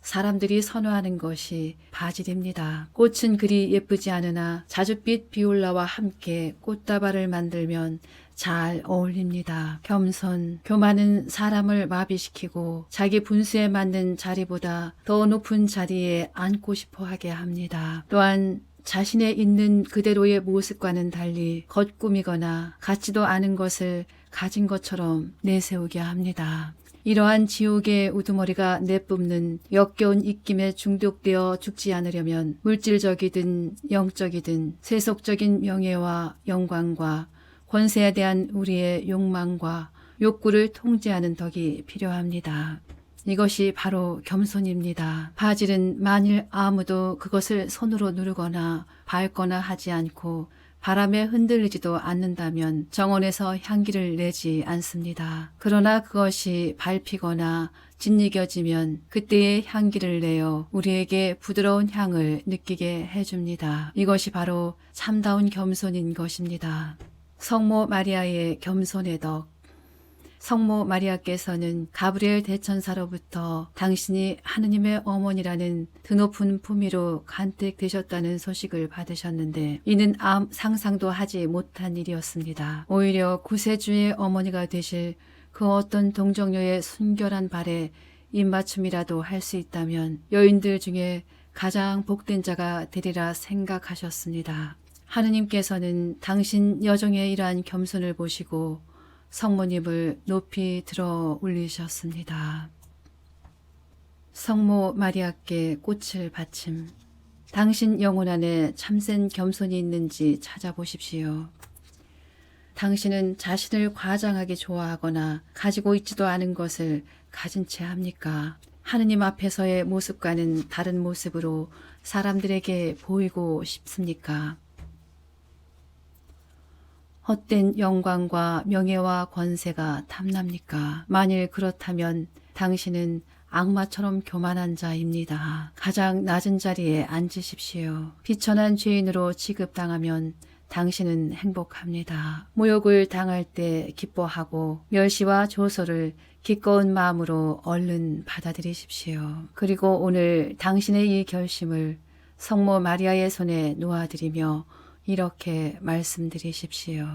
사람들이 선호하는 것이 바질입니다. 꽃은 그리 예쁘지 않으나 자줏빛 비올라와 함께 꽃다발을 만들면 잘 어울립니다. 겸손, 교만은 사람을 마비시키고 자기 분수에 맞는 자리보다 더 높은 자리에 앉고 싶어 하게 합니다. 또한 자신의 있는 그대로의 모습과는 달리 겉꾸미거나 같지도 않은 것을 가진 것처럼 내세우게 합니다. 이러한 지옥의 우두머리가 내뿜는 역겨운 입김에 중독되어 죽지 않으려면 물질적이든 영적이든 세속적인 명예와 영광과 권세에 대한 우리의 욕망과 욕구를 통제하는 덕이 필요합니다. 이것이 바로 겸손입니다. 바질은 만일 아무도 그것을 손으로 누르거나 밟거나 하지 않고 바람에 흔들리지도 않는다면 정원에서 향기를 내지 않습니다. 그러나 그것이 밟히거나 짓이겨지면 그때의 향기를 내어 우리에게 부드러운 향을 느끼게 해줍니다. 이것이 바로 참다운 겸손인 것입니다. 성모 마리아의 겸손의 덕. 성모 마리아께서는 가브리엘 대천사로부터 당신이 하느님의 어머니라는 드높은 품위로 간택되셨다는 소식을 받으셨는데 이는 상상도 하지 못한 일이었습니다. 오히려 구세주의 어머니가 되실 그 어떤 동정녀의 순결한 발에 입맞춤이라도 할 수 있다면 여인들 중에 가장 복된 자가 되리라 생각하셨습니다. 하느님께서는 당신 여종의 이러한 겸손을 보시고 성모님을 높이 들어 올리셨습니다. 성모 마리아께 꽃을 바침. 당신 영혼 안에 참된 겸손이 있는지 찾아보십시오. 당신은 자신을 과장하게 좋아하거나 가지고 있지도 않은 것을 가진 채 합니까? 하느님 앞에서의 모습과는 다른 모습으로 사람들에게 보이고 싶습니까? 헛된 영광과 명예와 권세가 탐납니까? 만일 그렇다면 당신은 악마처럼 교만한 자입니다. 가장 낮은 자리에 앉으십시오. 비천한 죄인으로 취급당하면 당신은 행복합니다. 모욕을 당할 때 기뻐하고 멸시와 조소를 기꺼운 마음으로 얼른 받아들이십시오. 그리고 오늘 당신의 이 결심을 성모 마리아의 손에 놓아드리며 이렇게 말씀드리십시오.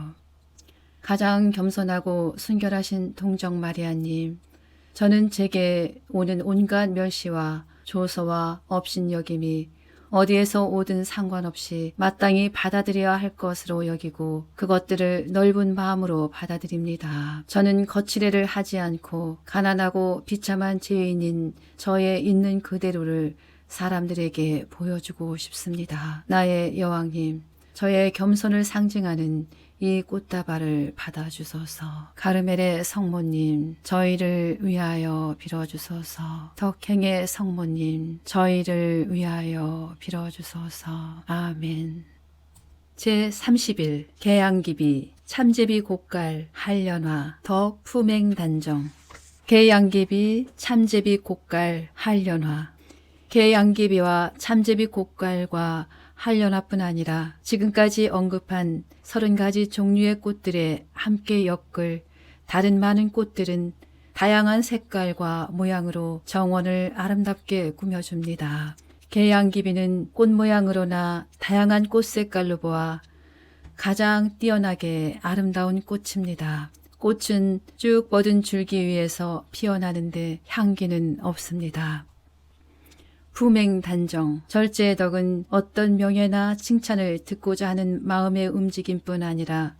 가장 겸손하고 순결하신 동정 마리아님, 저는 제게 오는 온갖 멸시와 조소와 업신여김이 어디에서 오든 상관없이 마땅히 받아들여야 할 것으로 여기고 그것들을 넓은 마음으로 받아들입니다. 저는 거칠애를 하지 않고 가난하고 비참한 죄인인 저의 있는 그대로를 사람들에게 보여주고 싶습니다. 나의 여왕님, 저의 겸손을 상징하는 이 꽃다발을 받아주소서. 가르멜의 성모님, 저희를 위하여 빌어주소서. 덕행의 성모님, 저희를 위하여 빌어주소서. 아멘. 제30일 개양기비 참제비 곡갈 한련화 덕 품행단정. 개양기비 참제비 곡갈 한련화. 개양기비와 참제비 곡갈과 한련화뿐 아니라 지금까지 언급한 30가지 종류의 꽃들에 함께 엮을 다른 많은 꽃들은 다양한 색깔과 모양으로 정원을 아름답게 꾸며줍니다. 개양기비는 꽃 모양으로나 다양한 꽃 색깔로 보아 가장 뛰어나게 아름다운 꽃입니다. 꽃은 쭉 뻗은 줄기 위에서 피어나는데 향기는 없습니다. 품행단정, 절제의 덕은 어떤 명예나 칭찬을 듣고자 하는 마음의 움직임뿐 아니라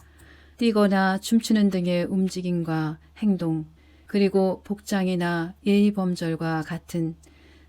뛰거나 춤추는 등의 움직임과 행동, 그리고 복장이나 예의범절과 같은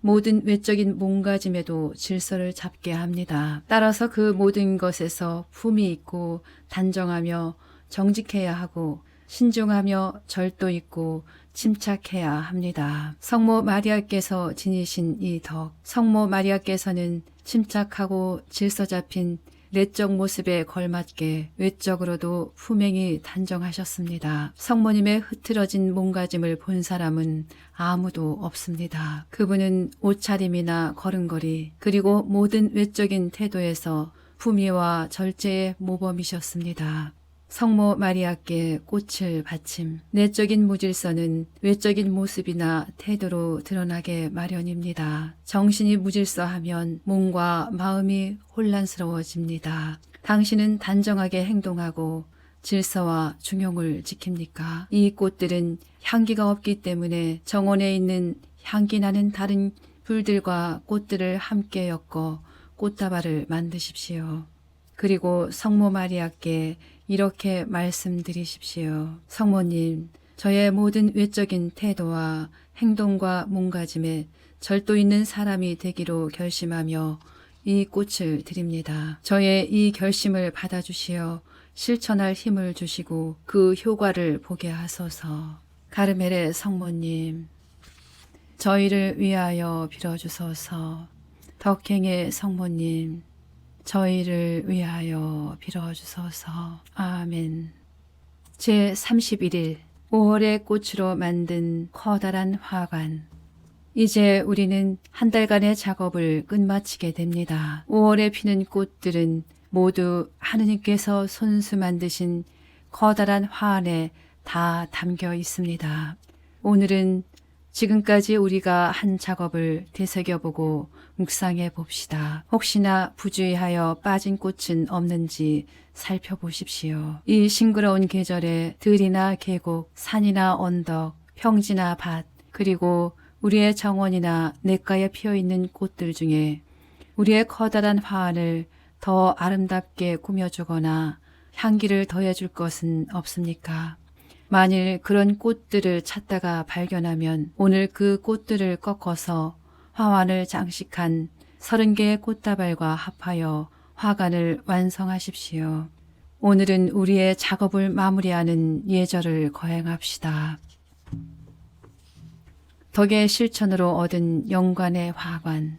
모든 외적인 몸가짐에도 질서를 잡게 합니다. 따라서 그 모든 것에서 품이 있고 단정하며 정직해야 하고 신중하며 절도 있고 침착해야 합니다. 성모 마리아께서 지니신 이 덕, 성모 마리아께서는 침착하고 질서 잡힌 내적 모습에 걸맞게 외적으로도 품행이 단정하셨습니다. 성모님의 흐트러진 몸가짐을 본 사람은 아무도 없습니다. 그분은 옷차림이나 걸음걸이 그리고 모든 외적인 태도에서 품위와 절제의 모범이셨습니다. 성모 마리아께 꽃을 바침, 내적인 무질서는 외적인 모습이나 태도로 드러나게 마련입니다. 정신이 무질서하면 몸과 마음이 혼란스러워집니다. 당신은 단정하게 행동하고 질서와 중용을 지킵니까? 이 꽃들은 향기가 없기 때문에 정원에 있는 향기 나는 다른 풀들과 꽃들을 함께 엮어 꽃다발을 만드십시오. 그리고 성모 마리아께 이렇게 말씀드리십시오. 성모님, 저의 모든 외적인 태도와 행동과 몸가짐에 절도 있는 사람이 되기로 결심하며 이 꽃을 드립니다. 저의 이 결심을 받아주시어 실천할 힘을 주시고 그 효과를 보게 하소서. 가르멜의 성모님, 저희를 위하여 빌어주소서. 덕행의 성모님, 저희를 위하여 빌어주소서. 아멘. 제31일 5월의 꽃으로 만든 커다란 화관. 이제 우리는 한 달간의 작업을 끝마치게 됩니다. 5월에 피는 꽃들은 모두 하느님께서 손수 만드신 커다란 화 안에 다 담겨 있습니다. 오늘은 지금까지 우리가 한 작업을 되새겨보고 묵상해 봅시다. 혹시나 부주의하여 빠진 꽃은 없는지 살펴보십시오. 이 싱그러운 계절에 들이나 계곡, 산이나 언덕, 평지나 밭, 그리고 우리의 정원이나 냇가에 피어있는 꽃들 중에 우리의 커다란 화환을 더 아름답게 꾸며주거나 향기를 더해줄 것은 없습니까? 만일 그런 꽃들을 찾다가 발견하면 오늘 그 꽃들을 꺾어서 화환을 장식한 30개의 꽃다발과 합하여 화관을 완성하십시오. 오늘은 우리의 작업을 마무리하는 예절을 거행합시다. 덕의 실천으로 얻은 영관의 화관.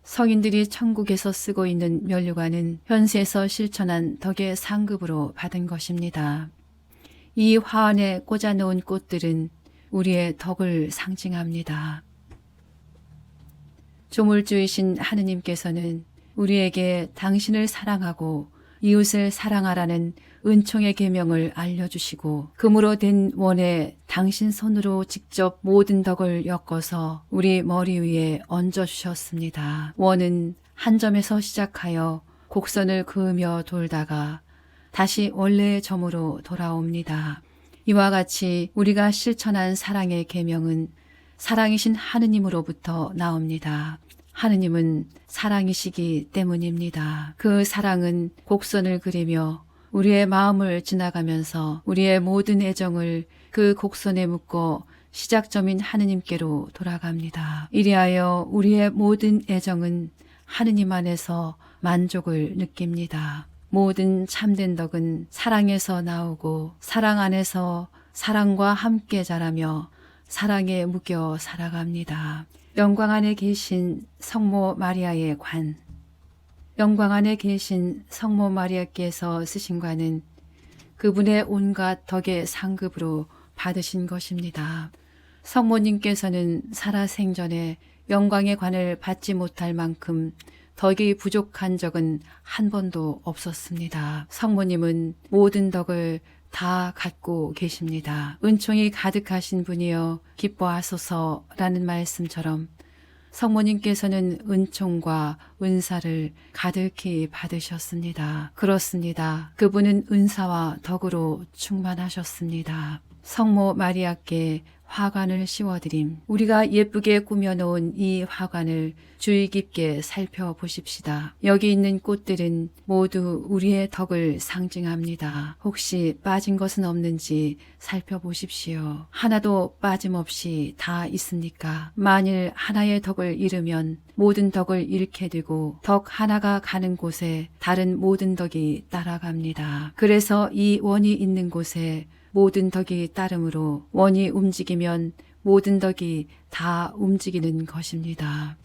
성인들이 천국에서 쓰고 있는 면류관은 현세에서 실천한 덕의 상급으로 받은 것입니다. 이 화환에 꽂아놓은 꽃들은 우리의 덕을 상징합니다. 조물주이신 하느님께서는 우리에게 당신을 사랑하고 이웃을 사랑하라는 은총의 계명을 알려주시고 금으로 된 원에 당신 손으로 직접 모든 덕을 엮어서 우리 머리 위에 얹어주셨습니다. 원은 한 점에서 시작하여 곡선을 그으며 돌다가 다시 원래의 점으로 돌아옵니다. 이와 같이 우리가 실천한 사랑의 계명은 사랑이신 하느님으로부터 나옵니다. 하느님은 사랑이시기 때문입니다. 그 사랑은 곡선을 그리며 우리의 마음을 지나가면서 우리의 모든 애정을 그 곡선에 묶어 시작점인 하느님께로 돌아갑니다. 이리하여 우리의 모든 애정은 하느님 안에서 만족을 느낍니다. 모든 참된 덕은 사랑에서 나오고 사랑 안에서 사랑과 함께 자라며 사랑에 묶여 살아갑니다. 영광 안에 계신 성모 마리아의 관. 영광 안에 계신 성모 마리아께서 쓰신 관은 그분의 온갖 덕의 상급으로 받으신 것입니다. 성모님께서는 살아생전에 영광의 관을 받지 못할 만큼 덕이 부족한 적은 한 번도 없었습니다. 성모님은 모든 덕을 다 갖고 계십니다. 은총이 가득하신 분이여 기뻐하소서라는 말씀처럼 성모님께서는 은총과 은사를 가득히 받으셨습니다. 그렇습니다. 그분은 은사와 덕으로 충만하셨습니다. 성모 마리아께 화관을 씌워드림. 우리가 예쁘게 꾸며놓은 이 화관을 주의 깊게 살펴보십시다. 여기 있는 꽃들은 모두 우리의 덕을 상징합니다. 혹시 빠진 것은 없는지 살펴보십시오. 하나도 빠짐없이 다 있습니까? 만일 하나의 덕을 잃으면 모든 덕을 잃게 되고 덕 하나가 가는 곳에 다른 모든 덕이 따라갑니다. 그래서 이 원이 있는 곳에 모든 덕이 따르므로 원이 움직이면 모든 덕이 다 움직이는 것입니다.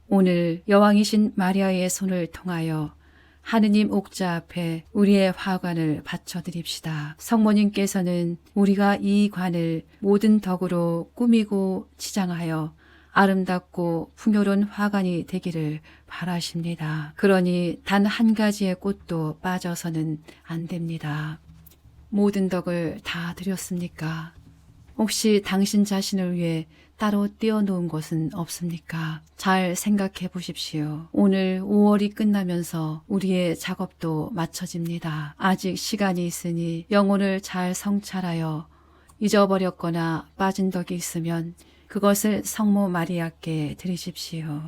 오늘 여왕이신 마리아의 손을 통하여 하느님 옥자 앞에 우리의 화관을 바쳐드립시다. 성모님께서는 우리가 이 관을 모든 덕으로 꾸미고 치장하여 아름답고 풍요로운 화관이 되기를 바라십니다. 그러니 단 한 가지의 꽃도 빠져서는 안 됩니다. 모든 덕을 다 드렸습니까? 혹시 당신 자신을 위해 따로 띄워놓은 것은 없습니까? 잘 생각해 보십시오. 오늘 5월이 끝나면서 우리의 작업도 마쳐집니다. 아직 시간이 있으니 영혼을 잘 성찰하여 잊어버렸거나 빠진 덕이 있으면 그것을 성모 마리아께 드리십시오.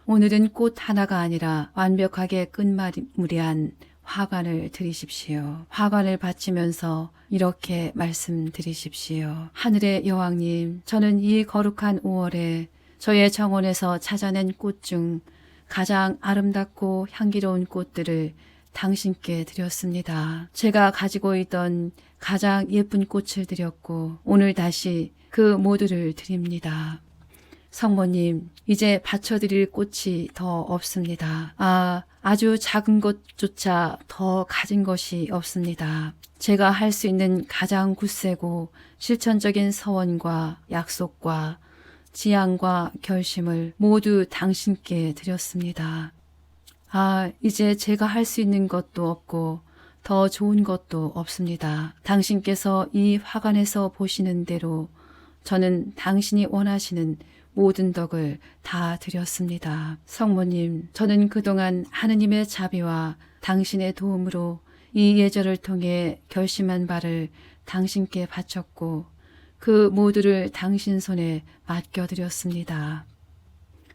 오늘은 꽃 하나가 아니라 완벽하게 끝마무리한 화관을 드리십시오. 화관을 바치면서 이렇게 말씀드리십시오. 하늘의 여왕님, 저는 이 거룩한 5월에 저의 정원에서 찾아낸 꽃 중 가장 아름답고 향기로운 꽃들을 당신께 드렸습니다. 제가 가지고 있던 가장 예쁜 꽃을 드렸고 오늘 다시 그 모두를 드립니다. 성모님, 이제 바쳐드릴 꽃이 더 없습니다. 아주 작은 것조차 더 가진 것이 없습니다. 제가 할 수 있는 가장 굳세고 실천적인 서원과 약속과 지향과 결심을 모두 당신께 드렸습니다. 이제 제가 할 수 있는 것도 없고 더 좋은 것도 없습니다. 당신께서 이 화관에서 보시는 대로 저는 당신이 원하시는 모든 덕을 다 드렸습니다. 성모님, 저는 그동안 하느님의 자비와 당신의 도움으로 이 예절을 통해 결심한 바를 당신께 바쳤고 그 모두를 당신 손에 맡겨드렸습니다.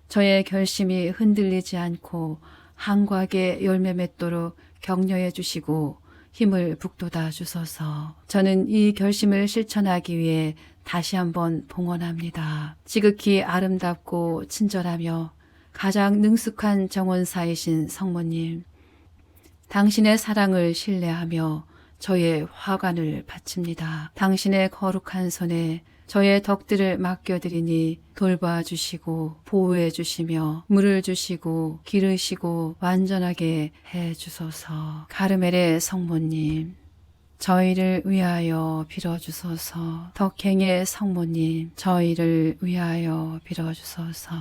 저의 결심이 흔들리지 않고 한과하게 열매 맺도록 격려해 주시고 힘을 북돋아 주소서. 저는 이 결심을 실천하기 위해 다시 한번 봉헌합니다. 지극히 아름답고 친절하며 가장 능숙한 정원사이신 성모님, 당신의 사랑을 신뢰하며 저의 화관을 바칩니다. 당신의 거룩한 손에 저의 덕들을 맡겨드리니 돌봐주시고 보호해주시며 물을 주시고 기르시고 완전하게 해주소서. 가르멜의 성모님, 저희를 위하여 빌어주소서. 덕행의 성모님, 저희를 위하여 빌어주소서.